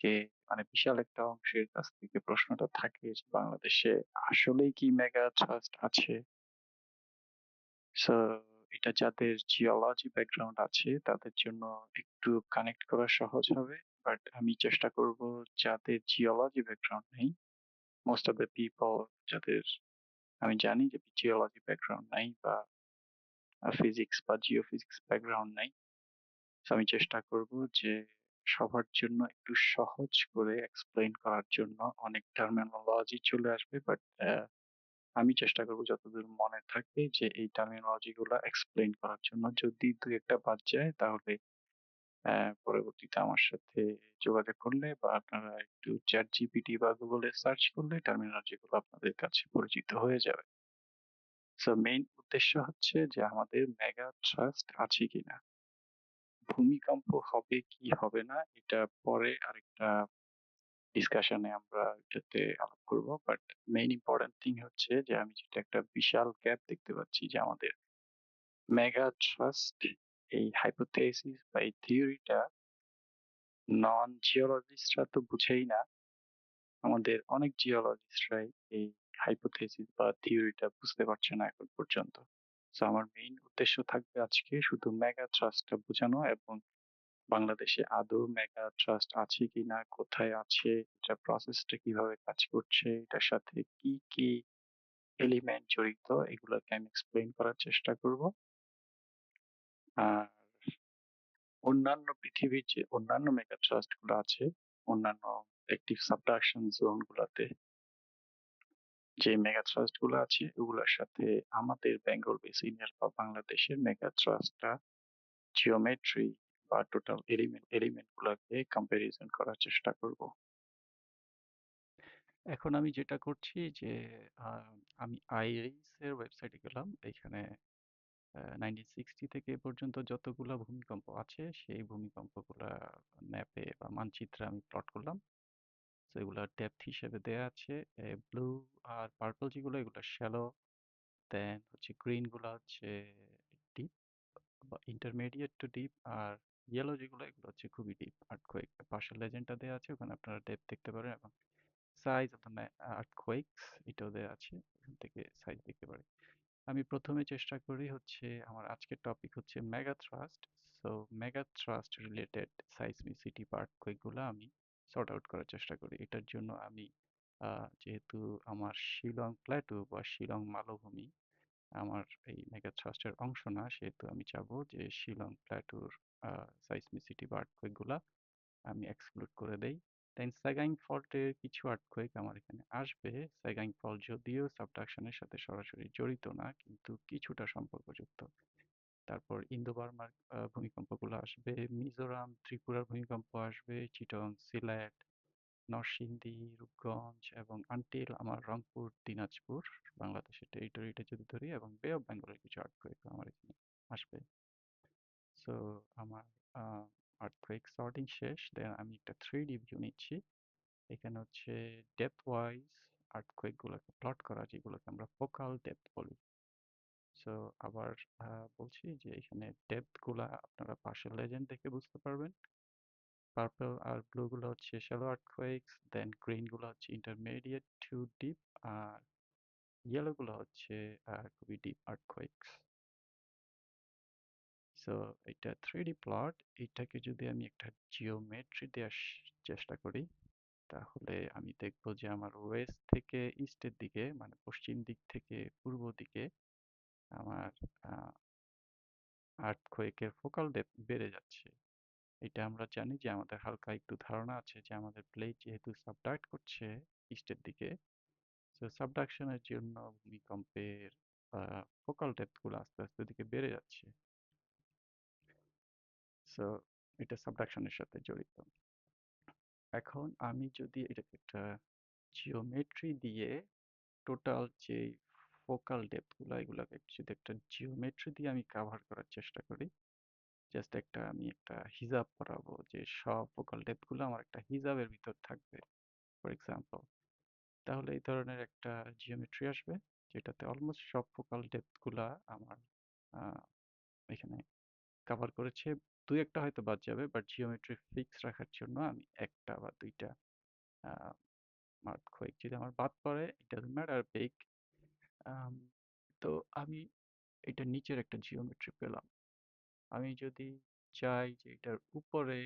থেকে মানে বিশাল একটা অংশের কাছ থেকে প্রশ্নটা থাকে যে বাংলাদেশে আসলেই কি মেগা ট্রাস্ট আছে? সো এটা যাদের জিওলজি ব্যাকগ্রাউন্ড আছে তাদের জন্য একটু কানেক্ট করা সহজ হবে। বাট আমি চেষ্টা করব যাদের জিওলজি ব্যাকগ্রাউন্ড নেই, মোস্ট অফ দ্য পিপল যাদের আমি জানি যে জিওলজি ব্যাকগ্রাউন্ড নাই বা ফিজিক্স বা জিওফিজিক্স ব্যাকগ্রাউন্ড নাই। সো আমি চেষ্টা করব যে সবার জন্য একটু সহজ করে এক্সপ্লেইন করার জন্য। অনেক টার্মিনোলজি চলে আসবে বাট আমি চেষ্টা করব যতদূর মনে থাকে যে এই টার্মিনোলজি গুলা এক্সপ্লেইন করার জন্য। যদি দুই একটা বাদ যায় তাহলে পরবর্তীতে আমার সাথে যোগাযোগ করলে বা আপনারা একটু চ্যাট জিপিটি বা গুগলে সার্চ করলে টার্মিনোলজি গুলো আপনাদের কাছে পরিচিত হয়ে যাবে। সো মেইন উদ্দেশ্য হচ্ছে যে আমাদের মেগা ট্রাস্ট আছে কিনা। ভূমিকম্প হবে কি হবে না এটা পরে আরেকটা ডিসকাশনে আমরা এটাতে আলাপ করব। বাট মেইন ইম্পর্টেন্ট থিং হচ্ছে যে আমি যেটা একটা বিশাল গ্যাপ দেখতে পাচ্ছি যে আমাদের মেগা ট্রাস্ট এই হাইপোথেসিস বা এই থিওরিটা নন জিওলজিস্টরা তো বুঝেই না। আমাদের অনেক জিওলজিস্টরাই এই হাইপোথেসিস বা থিওরিটা বুঝতে পারছে না এখন পর্যন্ত। সো আমার মেইন উদ্দেশ্য থাকবে আজকে শুধু মেগা ট্রাস্টটা বোঝানো এবং বাংলাদেশে আদৌ মেগা ট্রাস্ট আছে কিনা, কোথায় আছে, এটার প্রসেসটা কিভাবে কাজ করছে, এটার সাথে কি কি এলিমেন্ট জড়িত এগুলোকে আমি এক্সপ্লেইন করার চেষ্টা করব। আর অন্যান্য পৃথিবীর যে অন্যান্য মেগা ট্রাস্ট গুলো আছে, অন্যান্য অ্যাক্টিভ সাবডাকশন জোন গুলাতে যে মেগা ট্রাস্ট গুলো আছে ওগুলোর সাথে আমাদের বেঙ্গল বেসিনের বা বাংলাদেশের মেগা ট্রাস্টটা জিওমেট্রি বা টোটাল এলিমেন্ট গুলোকে কম্পারিজন করার চেষ্টা করব। এখন আমি যেটা করছি যে আমি আইরিস এর ওয়েবসাইটে গেলাম। এখানে 1960 থেকে এ পর্যন্ত যতগুলা ভূমিকম্প আছে সেই ভূমিকম্পগুলা ম্যাপে বা মানচিত্রে আমি প্লট করলাম। তো এগুলা ডেপথ হিসেবে দেয়া আছে। ব্লু আর পার্পল যেগুলো এগুলো শ্যালো, দেন হচ্ছে গ্রিন গুলা হচ্ছে ডিপ বা ইন্টারমিডিয়েট টু ডিপ, আর ইয়েলো যেগুলো এগুলো হচ্ছে খুবই ডিপ আর্থকোয়েক। পার্শাল লেজেন্ডটা দেওয়া আছে, ওখানে আপনারা ডেপথ দেখতে পারেন এবং সাইজ অফ দ্য আর্থকোয়েকস এটাও দেওয়া আছে, এখান থেকে সাইজ দেখতে পারেন। আমি প্রথমে চেষ্টা করি হচ্ছে আমার আজকের টপিক হচ্ছে mega thrust. So mega thrust related seismicity বা আর্থকোয়েক গুলো আমি সর্ট আউট করার চেষ্টা করি। এটার জন্য আমি যেহেতু আমার শিলং প্ল্যাটু বা শিলং মালভূমি আমার এই মেগা থ্রাস্টের অংশ না, সেহেতু আমি চাবো যে শিলং প্ল্যাটুর সাইসমিসিটি বা আর্থকোয়েক গুলা আমি এক্সক্লুড করে দেই। দেন সেগাইং ফল্টের কিছু আর্থকোয়েক আমার এখানে আসবে। সেগাইং ফল্ট যদিও সাবডাকশনের সাথে সরাসরি জড়িত না কিন্তু কিছুটা সম্পর্কযুক্ত। তারপর ইন্দো বার্মার ভূমিকম্পগুলো আসবে, মিজোরাম ত্রিপুরার ভূমিকম্প আসবে, চিটং সিলেট নরসিংদী রূপগঞ্জ এবং আনটিল আমার রংপুর দিনাজপুর বাংলাদেশের টেরিটরিটা যদি ধরি এবং বে অফ বেঙ্গলের কিছু আর্থকোয়েক আমার এখানে আসবে। সো আমার আর্থকোয়েক সর্টিং শেষ। দেন আমি একটা 3D ভিউ নিচ্ছি। এখানে হচ্ছে ডেপথ ওয়াইজ আর্থকোয়েক গুলোকে প্লট করা, যেগুলোকে আমরা ফোকাল ডেপথ বলি। সো আবার বলছি যে এখানে ডেপথ গুলা আপনারা পার্শাল লেজেন্ড দেখে বুঝতে পারবেন। পার্পল আর ব্লু গুলো হচ্ছে শ্যালো আর্থকোয়েকস, দেন গ্রিন গুলো হচ্ছে ইন্টারমিডিয়েট টু ডিপ, আর ইয়েলো গুলো হচ্ছে খুবই ডিপ আর্থকোয়েকস। সো এটা 3D প্লট, এটাকে যদি আমি একটা জিওমেট্রি দেওয়ার চেষ্টা করি তাহলে আমি দেখব যে আমার ওয়েস্ট থেকে ইস্টের দিকে মানে পশ্চিম দিক থেকে পূর্ব দিকে আমার আর্থকোয়েকের ফোকাল ডেপথ বেড়ে যাচ্ছে। এটা আমরা জানি যে আমাদের হালকা একটু ধারণা আছে যে আমাদের প্লেট যেহেতু সাবডাক্ট করছে ইস্টের দিকে, তো সাবডাকশনের জন্য ভূমিকম্পের ফোকাল ডেপথ গুলো আস্তে আস্তে দিকে বেড়ে যাচ্ছে। সো এটা সাবডাকশনের সাথে জড়িত। এখন আমি যদি এটাকে একটা জিওমেট্রি দিয়ে টোটাল যে ফোকাল ডেপথ গুলো এগুলোকে যদি একটা জিওমেট্রি দিয়ে আমি কাভার করার চেষ্টা করি, জাস্ট আমি একটা হিসাব করাবো যে সব ফোকাল ডেপথ গুলো আমার একটা হিসাবের ভিতর থাকবে ফর এক্সাম্পল, তাহলে এই ধরনের একটা জিওমেট্রি আসবে যেটাতে অলমোস্ট সব ফোকাল ডেপথ গুলা আমার আহ, এখানে কভার করেছে। ২-১ টা হয়তো বাদ যাবে। বাট জিওমেট্রি ফিক্স রাখার জন্য আমি ১ টা বা ২ টা আ earthquake যদি আমার বাদ পড়ে, it doesn't matter big. আম তো আমি এটার নিচের একটা জিওমেট্রি পেলাম। আমি যদি চাই যে এটার উপরে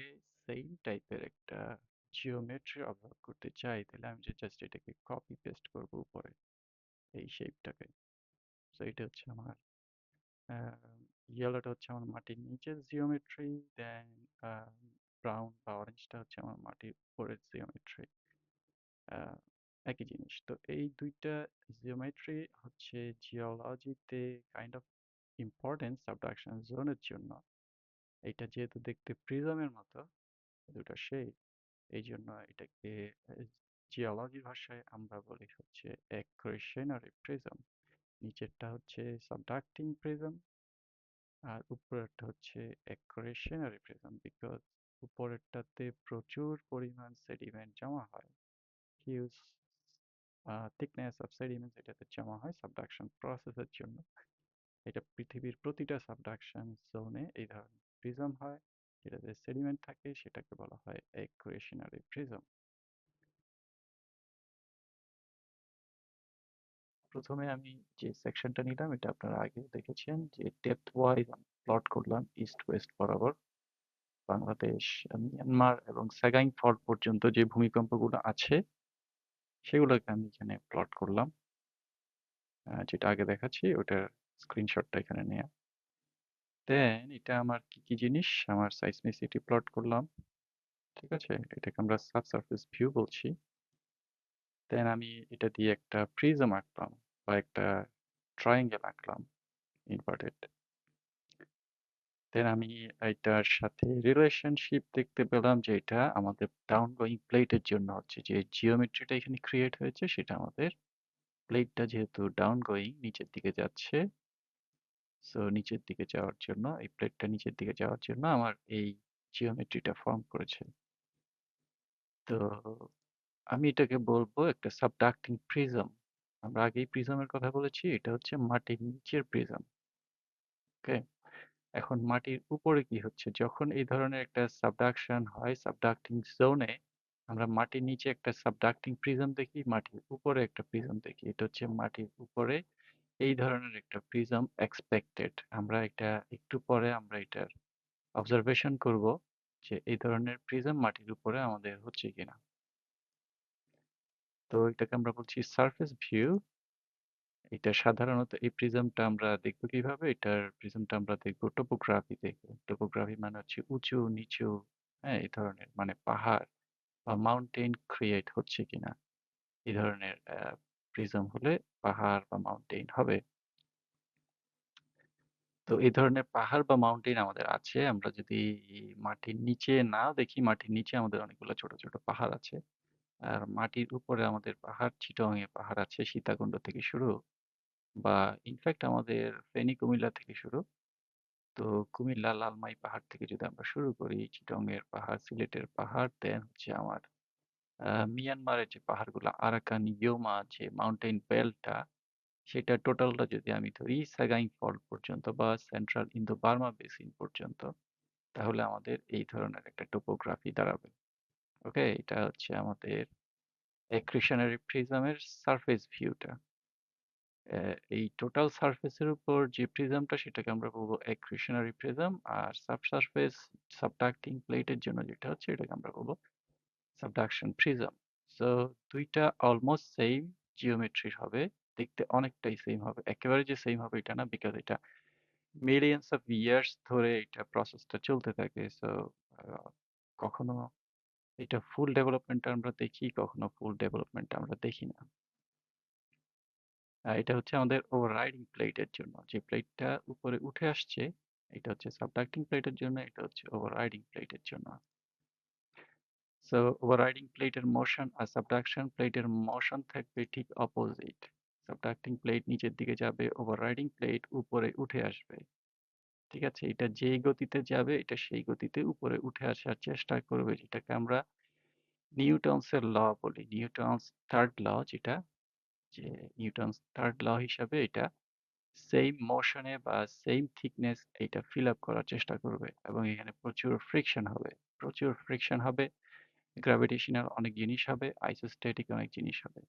সেম টাইপের একটা জিওমেট্রি অবজার্ভ করতে চাই, তাহলে আমি জাস্ট এটাকে কপি পেস্ট করব উপরে এই শেপটাকে। সো এটা হচ্ছে আমার ইয়েলোটা হচ্ছে আমার মাটির নিচের জিওমেট্রি, দেন ব্রাউন বা অরেঞ্জটা হচ্ছে আমার মাটির উপরের জিওমেট্রি। একই জিনিস। তো এই ২ টা জিওমেট্রি হচ্ছে জিওলজিতে কাইন্ড অফ ইম্পোর্টেন্ট সাবডাকশন জোনের জন্য। এটা যেহেতু দেখতে প্রিজমের মতো, ২ টা শেপ, এইজন্য এটাকে জিওলজি ভাষায় আমরা বলি হচ্ছে এক্রেশনারি প্রিজম। নিচেরটা হচ্ছে সাবডাক্টিং প্রিজম আর উপরেরটা হচ্ছে এক্রেশনারি প্রিজম, বিকজ উপরেরটাতে প্রচুর পরিমাণ সেডিমেন্ট জমা হয়। হিউজ thickness of sediments এটাতে জমা হয় সাবডাকশন প্রসেসের জন্য। এটা পৃথিবীর প্রতিটা সাবডাকশন জোনে এই ধরনের প্রিজম হয়। যেটাতে সেডিমেন্ট থাকে সেটাকে বলা হয় একুয়েশনারি প্রিজম। প্রথমে আমি যে সেকশনটা নিলাম এটা আপনারা আগে দেখেছেন যে ডেপথ ওয়াইজ প্লট করলাম ইস্ট ওয়েস্ট বরাবর বাংলাদেশ, মিয়ানমার এবং সাগাইং ফল্ট পর্যন্ত যে ভূমিকম্পগুলো আছে সেগুলোকে আমি এখানে প্লট করলাম। যেটা আগে দেখাচ্ছি ওটার স্ক্রিনশটটা এখানে নেয়া। দেন এটা আমার কি কি জিনিস, আমার সাইসমিসিটি প্লট করলাম, ঠিক আছে, এটাকে আমরা সাবসারফেস ভিউ বলছি। দেন আমি এটা দিয়ে একটা প্রিজম আঁকলাম বা একটা ট্রায়াঙ্গেল আঁকলাম ইনভার্টেড। দেন আমি এটার সাথে রিলেশনশিপ দেখতে পেলাম যে এটা আমাদের ডাউন গোয়িং প্লেটের জন্য হচ্ছে যে জিওমেট্রিটা এখানে ক্রিয়েট হয়েছে সেটা আমাদের প্লেটটা যেহেতু ডাউন গোয়িং নিচের দিকে যাচ্ছে, সো নিচের দিকে যাওয়ার জন্য এই প্লেটটা নিচের দিকে যাওয়ার জন্য আমার এই জিওমেট্রিটা ফর্ম করেছে। তো আমি এটাকে বলবো একটা সাবডাক্টিং প্রিজম। আমরা আগেই প্রিজমের কথা বলেছি, এটা হচ্ছে মাটির নিচের প্রিজম। ওকে, এখন মাটির উপরে কি হচ্ছে, যখন এই ধরনের একটা সাবডাকশন হয় সাবডাক্টিং জোনে, আমরা মাটির নিচে একটা সাবডাক্টিং প্রিজম দেখি, মাটির উপরে একটা প্রিজম দেখি। এটা হচ্ছে মাটির উপরে এই ধরনের একটা প্রিজম এক্সপেক্টেড। আমরা এটা একটু পরে আমরা এটার অবজারভেশন করব যে এই ধরনের প্রিজম মাটির উপরে আমাদের হচ্ছে কিনা। তো এটাকে আমরা বলছি সারফেস ভিউ। এটা সাধারণত এই প্রিজমটা আমরা দেখবো কিভাবে, এটার প্রিজমটা আমরা দেখবো টোপোগ্রাফি দেখবো। টোপোগ্রাফি মানে হচ্ছে উঁচু নিচু, হ্যাঁ, এই ধরনের মানে পাহাড় বা মাউন্টেন ক্রিয়েট হচ্ছে কিনা। এই ধরনের প্রিজম হলে পাহাড় বা মাউন্টেন হবে। তো এই ধরনের পাহাড় বা মাউন্টেন আমাদের আছে। আমরা যদি মাটির নিচে না দেখি, মাটির নিচে আমাদের অনেকগুলো ছোট ছোট পাহাড় আছে। আর মাটির উপরে আমাদের পাহাড়, চিটং এ পাহাড় আছে সীতাকুণ্ড থেকে শুরু, বা ইনফ্যাক্ট আমাদের ফেনী কুমিল্লা থেকে শুরু। তো কুমিল্লা লালমাই পাহাড় থেকে যদি আমরা শুরু করি, চিটং এর পাহাড়, সিলেটের পাহাড়, দেন হচ্ছে আমার মিয়ানমারের যে পাহাড়গুলো আরাকান ইয়োমা যে মাউন্টেন বেল্টটা, সেটা টোটালটা যদি আমি ধরি সাগাইং ফল্ট পর্যন্ত বা সেন্ট্রাল ইন্দো বার্মা বেসিন পর্যন্ত, তাহলে আমাদের এই ধরনের একটা টোপোগ্রাফি দাঁড়াবে। ওকে, এটা হচ্ছে আমাদের এক্রিশনারি প্রিজমের সারফেস ভিউটা। এই টোটাল সারফেসের উপর যে প্রিজমটা সেটাকে আমরা বলবো এক্রিশনারি প্রিজম, আর সাবসারফেস সাবডাক্টিং প্লেটের জন্য যেটা হচ্ছে এটাকে আমরা বলবো সাবডাকশন প্রিজম। সো দুইটা অলমোস্ট সেম জিওমেট্রির হবে, দেখতে অনেকটাই সেম হবে, একেবারে যে সেম হবে এটা না, বিকজ এটা মিলিয়ন্স অফ ইয়ার্স ধরে এটা প্রসেসটা চলতে থাকে। সো কখনো এটা ফুল ডেভেলপমেন্ট আমরা দেখি, কখনো ফুল ডেভেলপমেন্ট আমরা দেখি না। এটা হচ্ছে আমাদের ওভাররাইডিং প্লেটের জন্য, যে প্লেটটা উপরে উঠে আসছে এটা হচ্ছে সাবডাক্টিং প্লেটের জন্য, এটা হচ্ছে ওভাররাইডিং প্লেটের জন্য। সো ওভাররাইডিং প্লেটের মোশন আর সাবডাকশন প্লেটের মোশন থাকবে ঠিক অপোজিট। সাবডাক্টিং প্লেট নিচের দিকে যাবে, ওভাররাইডিং প্লেট উপরে উঠে আসবে। ঠিক আছে, এটা যেই গতিতে যাবে এটা সেই গতিতে উপরে উঠে আসার চেষ্টা করবে, যেটাকে আমরা নিউটনস এর ল বলি, নিউটনস থার্ড ল, যেটা যে নিউটনস থার্ড ল হিসাবে এটা সেইম মোশনে বা সেইম থিকনেস এইটা ফিল আপ করার চেষ্টা করবে এবং এখানে প্রচুর ফ্রিকশন হবে। প্রচুর ফ্রিকশন হবে, গ্র্যাভিটেশনাল অনেক জিনিস হবে, আইসোস্ট্যাটিক অনেক জিনিস হবে।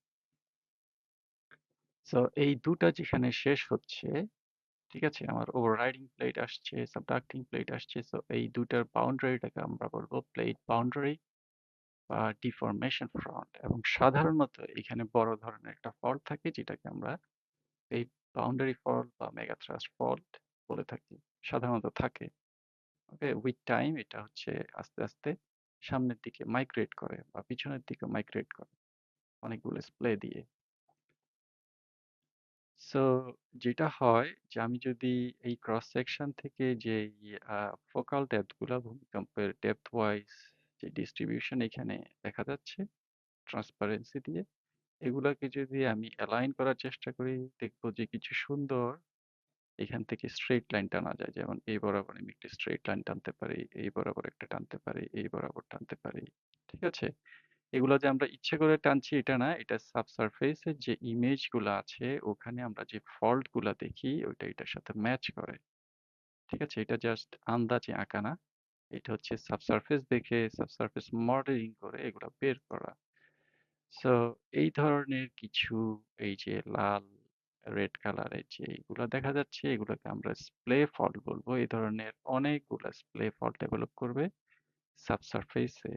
সো এই ২ টা যেখানে শেষ হচ্ছে, ঠিক আছে? আমার ওভাররাইডিং প্লেট আসছে, সাবডাক্টিং প্লেট আসছে। সো এই ২ টার বাউন্ডারিটাকে আমরা বলব প্লেট বাউন্ডারি বা ডিফরমেশন ফ্রন্ট এবং সাধারণত এখানে বড় ধরনের একটা ফল্ট থাকে যেটাকে আমরা এই বাউন্ডারি ফল্ট বা মেগা থ্রাস্ট ফল্ট বলে থাকি। সাধারণত থাকে। ওকে? উইথ টাইম এটা হচ্ছে আস্তে, আস্তে সামনের দিকে মাইগ্রেট করে বা পিছনের দিকে মাইগ্রেট করে অনেকগুলো স্প্লে দিয়ে। সো যেটা হয় যে আমি যদি এই ক্রস সেকশন থেকে যেই ফোকাল ডেপথ গুলা ভূমিকম্পের ডেপথ ওয়াইজ যে ডিস্ট্রিবিউশন এখানে দেখা যাচ্ছে ট্রান্সপারেন্সি দিয়ে এগুলাকে যদি আমি অ্যালাইন করার চেষ্টা করি দেখবো যে কিছু সুন্দর এখান থেকে স্ট্রেইট লাইন টানা যায়। যেমন এই বরাবর আমি একটা স্ট্রেইট লাইন টানতে পারি, এই বরাবর একটা টানতে পারি, এই বরাবর টানতে পারি। ঠিক আছে? এগুলা যে আমরা ইচ্ছে করে টানছি এটা না। এটা সাবসারফেস এর যে ইমেজ গুলা আছে ওখানে আমরা যে ফল্ট গুলা দেখি ওইটা এটার সাথে ম্যাচ করে। ঠিক আছে? এটা জাস্ট আন্দাজে আঁকা না। এটা হচ্ছে সাবসারফেস দেখে সাবসারফেস মডেলিং করে এগুলা বের করা। সো এই ধরনের কিছু এই যে লাল, রেড কালারের যে এগুলা দেখা যাচ্ছে এগুলাকে আমরা স্প্লে ফল্ট বলবো। এই ধরনের অনেকগুলা স্প্লে ফল্ট ডেভেলপ করবে সাবসারফেসে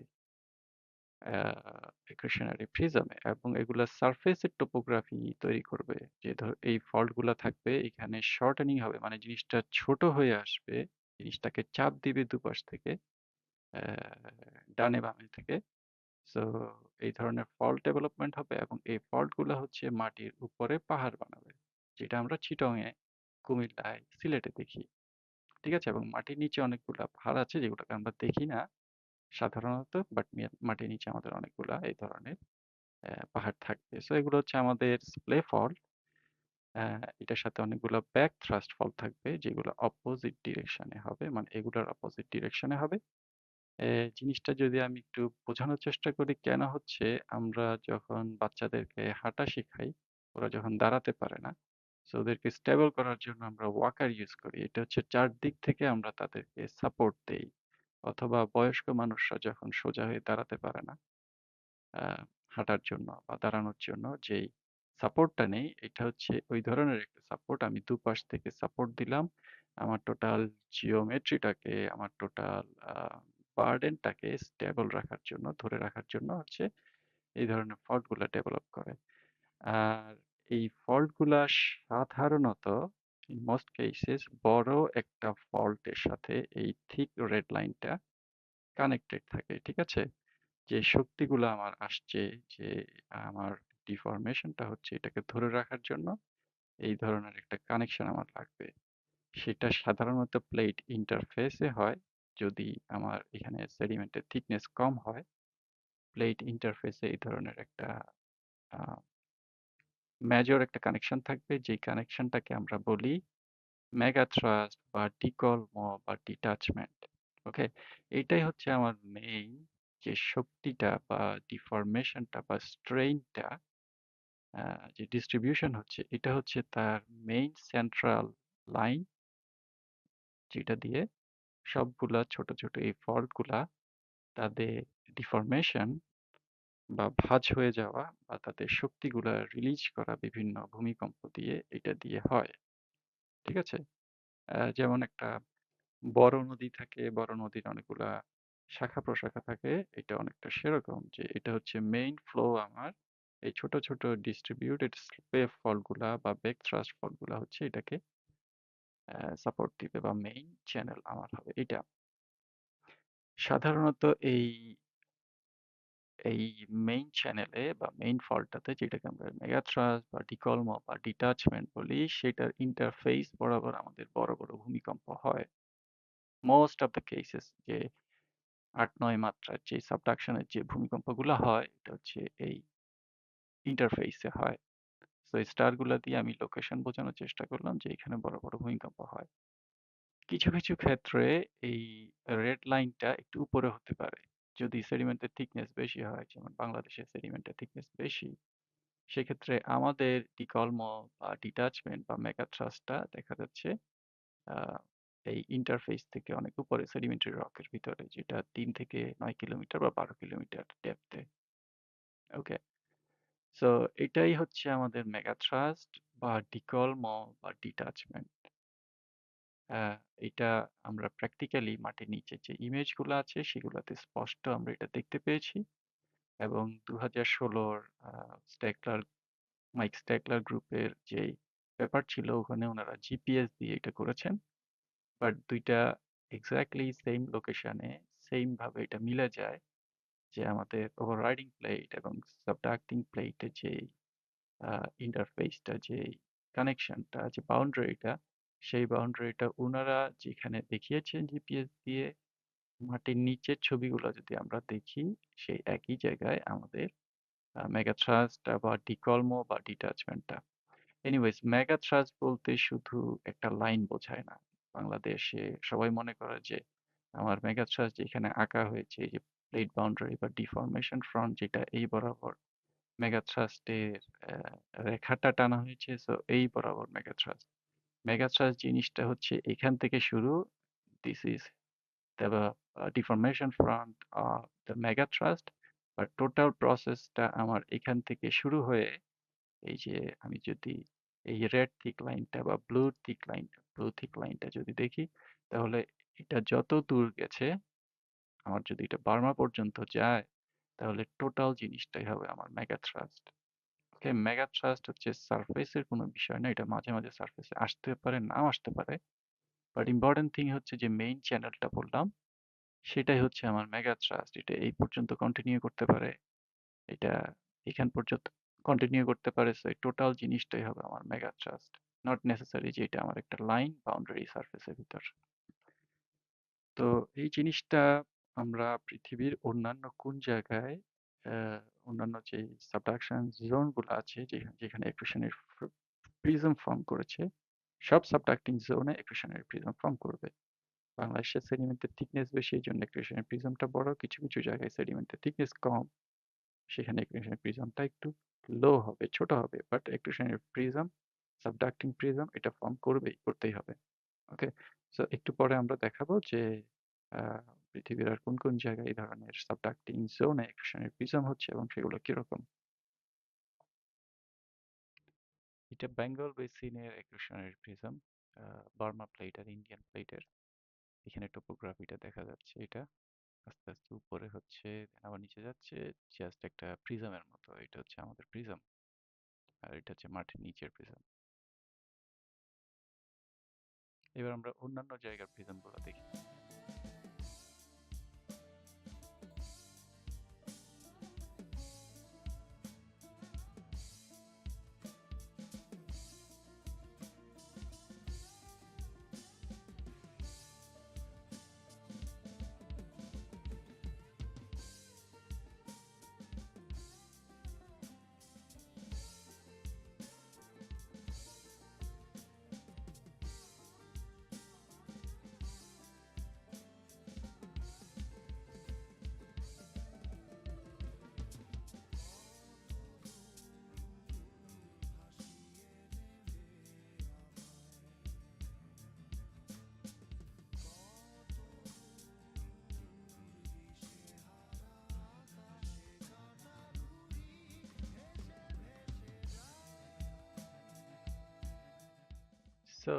ইকুয়েশনারি প্রিজমে এবং এগুলা সারফেসের টোপোগ্রাফি তৈরি করবে। যে এই ফল্ট গুলা থাকবে এখানে শর্টেনিং হবে মানে জিনিসটা ছোট হয়ে আসবে। জিনিসটাকে চাপ দিবে দুপাশ থেকে ডানে বামে থেকে। সো এই ধরনের ফল্ট ডেভেলপমেন্ট হবে এবং এই ফল্ট গুলা হচ্ছে মাটির উপরে পাহাড় বানাবে। যেটা আমরা চিটং এ, কুমিল্লায়, সিলেটে দেখি। ঠিক আছে? এবং মাটির নিচে অনেকগুলা পাহাড় আছে যেগুলোকে আমরা দেখি না সাধারণত বাট মাটির নিচে আমাদের অনেকগুলা এই ধরনের পাহাড় থাকবে। সো এগুলো হচ্ছে আমাদের স্প্লে ফল্ট। এটার সাথে অনেকগুলো ব্যাক থ্রাস্ট ফল্ট থাকবে যেগুলো অপোজিট ডিরেকশনে হবে। মানে এগুলোর অপোজিট ডিরেকশনে হবে। জিনিসটা যদি আমি একটু বোঝানোর চেষ্টা করি কেন হচ্ছে, আমরা যখন বাচ্চাদেরকে হাঁটা শিখাই, ওরা যখন দাঁড়াতে পারে না, সো ওদেরকে স্টেবল করার জন্য আমরা ওয়াকার ইউজ করি। এটা হচ্ছে ৪ দিক থেকে আমরা তাদেরকে সাপোর্ট দেই। অথবা বয়স্ক মানুষরা যখন সোজা হয়ে দাঁড়াতে পারে না, আ হাঁটার জন্য বা দাঁড়ানোর জন্য যেই সাপোর্টটা নেই, এটা হচ্ছে ওই ধরনের একটা সাপোর্ট। আমি দুপাশ থেকে সাপোর্ট দিলাম। আমার টোটাল জিওমেট্রিটাকে, আমার টোটাল বার্ডেনটাকে স্টেবল রাখার জন্য, ধরে রাখার জন্য হচ্ছে এই ধরনের ফল্ট গুলা ডেভেলপ করে। আর এই ফল্ট গুলা সাধারণত ইন মোস্ট কেসেস বড় একটা ফল্টের সাথে এই থিক রেড লাইনটা কানেক্টেড থাকে। ঠিক আছে? যে শক্তিগুলো আমার আসছে, যে আমার ডিফরমেশনটা হচ্ছে এটাকে ধরে রাখার জন্য এই ধরনের একটা কানেকশন আমার লাগবে। সেটা সাধারণত প্লেট ইন্টারফেসে হয়। যদি আমার এখানে সেডিমেন্টের থিকনেস কম হয়, প্লেট ইন্টারফেসে এই ধরনের একটা আ মেজর একটা কানেকশন থাকবে যেই কানেকশনটাকে আমরা বলি মেগা থ্রাস্ট বা ডিকলম বা ডিটাচমেন্ট। ওকে? এইটাই হচ্ছে আমার মেইন যে শক্তিটা বা ডিফরমেশনটা বা স্ট্রেইনটা আ যে ডিস্ট্রিবিউশন হচ্ছে এটা হচ্ছে তার মেইন সেন্ট্রাল লাইন যেটা দিয়ে সবগুলা ছোট, ছোট এই ফল্ট গুলা তাদের ডিফরমেশন বা ভাঁজ হয়ে যাওয়া বা তাদের শক্তিগুলা রিলিজ করা বিভিন্ন ভূমিকম্প দিয়ে এটা দিয়ে হয়। ঠিক আছে? যেমন একটা বড় নদী থাকে, বড় নদীর অনেকগুলা শাখা-প্রশাখা থাকে। এটা অনেকটা সেরকম যে এটা হচ্ছে মেইন ফ্লো আমার। এই ছোট, ছোট ডিস্ট্রিবিউটেড স্পে ফল্ট গুলা বা বেক থ্রাস্ট ফল্ট গুলা হচ্ছে এটাকে সাপোর্ট দিবে বা মেইন চ্যানেল আমার হবে এটা। সাধারণত এই মেইন চ্যানেলে বা মেইন ফল্টটাতে যেটাকে আমরা মেগা থ্রাস্ট বা ডিকলম বা ডিটাচমেন্ট বলি সেটার ইন্টারফেস বরাবর আমাদের বড়, বড় ভূমিকম্প হয়। মোস্ট অফ দ্যা কেসেস যে ৮-৯ মাত্রার যে সাবডাকশনের যে ভূমিকম্পগুলা হয় এটা হচ্ছে এই ইন্টারফেসে হয়। সো এই স্টার গুলা দিয়ে আমি লোকেশন বোঝানোর চেষ্টা করলাম যে এখানে বড়, বড় ভূমিকম্প হয়। কিছু, কিছু ক্ষেত্রে এই রেড লাইনটা একটু উপরে হতে পারে। যদি সেডিমেন্টের থিকনেস বেশি হয়, যেমন বাংলাদেশের সেডিমেন্টের থিকনেস বেশি, সেক্ষেত্রে আমাদের ডিকলম বা ডিটাচমেন্ট বা মেগাট্রাস্টটা দেখা যাচ্ছে আহ, এই ইন্টারফেস থেকে অনেক উপরে সেডিমেন্টারি রকের ভিতরে, যেটা 3 থেকে 9 কিলোমিটার বা 12 কিলোমিটার ডেপথে। ওকে, সো এটাই হচ্ছে আমাদের মেগাট্রাস্ট বা ডিকলম বা ডিটাচমেন্ট। এটা আমরা প্র্যাকটিক্যালি মাটির নিচে যে ইমেজগুলো আছে সেগুলোতে স্পষ্ট আমরা এটা দেখতে পেয়েছি। এবং 2016-র স্ট্যাকলার মাইক স্ট্যাকলার গ্রুপের যে পেপার ছিল ওখানে ওনারা জিপিএস দিয়ে এটা করেছেন। বাট দুইটা এক্স্যাক্টলি সেম লোকেশনে সেম ভাবে এটা মিলে যায়, যে আমাদের ওভাররাইডিং প্লেট এবং সাবডাক্টিং প্লেটের যে ইন্টারফেসটা, যে কানেকশনটা, যে বাউন্ডারিটা, সেই বাউন্ডারিটা ওনারা যেখানে দেখিয়েছেন জিপিএস দিয়ে, মাটির নিচের ছবিগুলো যদি আমরা দেখি সেই একই জায়গায় আমাদের মেগাথ্রাস্ট বা ডিকলমো বা ডিটাচমেন্টটা। এনিওয়েজ, মেগাথ্রাস্ট বলতে শুধু একটা লাইন বোঝায় না। বাংলাদেশে সবাই মনে করে যে আমার মেগাথ্রাস্ট যেখানে আঁকা হয়েছে, এই যে প্লেট বাউন্ডারি বা ডিফর্মেশন ফ্রন্ট যেটা এই বরাবর মেগাথ্রাস্টের রেখাটা টানা হয়েছে, সো এই বরাবর মেগাথ্রাস্ট। মেগাথ্রাস্ট জিনিসটা হচ্ছে এখান থেকে শুরু, this is the deformation front of the megathrust. আর টোটাল প্রসেসটা আমার এখান থেকে শুরু হয়ে, এই যে আমি যদি এই রেড থিক লাইনটা বা ব্লু থিক লাইনটা যদি দেখি, তাহলে এটা যত দূর গেছে, আমার যদি এটা বার্মা পর্যন্ত যায়, তাহলে টোটাল জিনিসটাই হবে আমার মেগাথ্রাস্ট। ওকে, মেগাথ্রাস্ট হচ্ছে সারফেসের কোনো বিষয় না, এটা মাঝে মাঝে সারফেসে আসতে পারে, নাও আসতে পারে। বাট ইম্পর্টেন্ট থিং হচ্ছে যে মেইন চ্যানেলটা বললাম, সেটাই হচ্ছে আমার মেগাথ্রাস্ট। এটা এই পর্যন্ত কন্টিনিউ করতে পারে, এটা এখান পর্যন্ত কন্টিনিউ করতে পারে, সো এই টোটাল জিনিসটাই হবে আমার মেগাথ্রাস্ট। নট নেসেসারি যে এটা আমার একটা লাইন বাউন্ডারি সারফেসের ভিতর। তো এই জিনিসটা আমরা পৃথিবীর অন্যান্য কোন জায়গায় আহ, অন্যান্য যে সাবডাকশন জোন গুলো আছে, যেখানে একুশনের প্রিজম ফর্ম করেছে, সব সাবডাক্টিং জোনে একুশনের প্রিজম ফর্ম করবে। বাংলাদেশের সেডিমেন্টের থিকনেস বেশি, এই জন্য একুশনের প্রিজমটা বড়। কিছু কিছু জায়গায় সেডিমেন্টের থিকনেস কম, সেখানে একুশনের প্রিজমটা একটু লো হবে, ছোট হবে। বাট একুশনের প্রিজম, সাবডাক্টিং প্রিজম, এটা ফর্ম করতেই হবে। ওকে, সো একটু পরে আমরা দেখাবো যে আহ, পৃথিবীর আর কোন কোন জায়গায় এই ধরনের সাবডাক্টিং জোনে একুশনের প্রিজম হচ্ছে এবং সেগুলো কিরকম। এটা বেঙ্গল বেসিনের একুশনের প্রিজম, বার্মা প্লেট আর ইন্ডিয়ান প্লেটের। এখানে টোপোগ্রাফিটা দেখা যাচ্ছে, এটা আস্তে আস্তে উপরে হচ্ছে, then আবার নিচে যাচ্ছে, জাস্ট একটা প্রিজমের মতো। এটা হচ্ছে আমাদের প্রিজম, আর এটা হচ্ছে মাটির নিচের প্রিজম। এবার আমরা অন্যান্য জায়গার প্রিজম গুলো দেখি। সো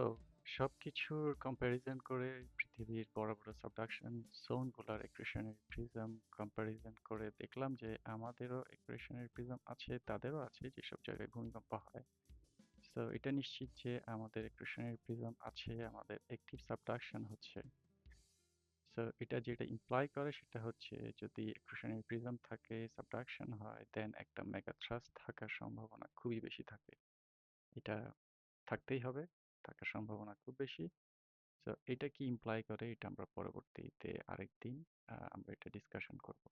সবকিছুর কম্প্যারিজন করে, পৃথিবীর বড় বড় সাবডাকশন জোন গুলার একুয়েশনারি প্রিজম কম্প্যারিজন করে দেখলাম যে আমাদেরও একুয়েশনারি প্রিজম আছে, তাদেরও আছে, যেসব জায়গায় ভূমিকম্প হয়। সো এটা নিশ্চিত যে আমাদের একুয়েশনারি প্রিজম আছে, আমাদের অ্যাক্টিভ সাবডাকশন হচ্ছে। সো এটা যেটা ইমপ্লাই করে সেটা হচ্ছে, যদি একুয়েশনারি প্রিজম থাকে, সাবডাকশন হয়, দেন একটা মেগাথ্রাস্ট থাকার সম্ভাবনা খুবই বেশি থাকে। এটা থাকতেই হবে, থাকার সম্ভাবনা খুব বেশি। তো এটা কি ইমপ্লাই করে, এটা আমরা পরবর্তীতে আরেকদিন আমরা এটা ডিসকাশন করব।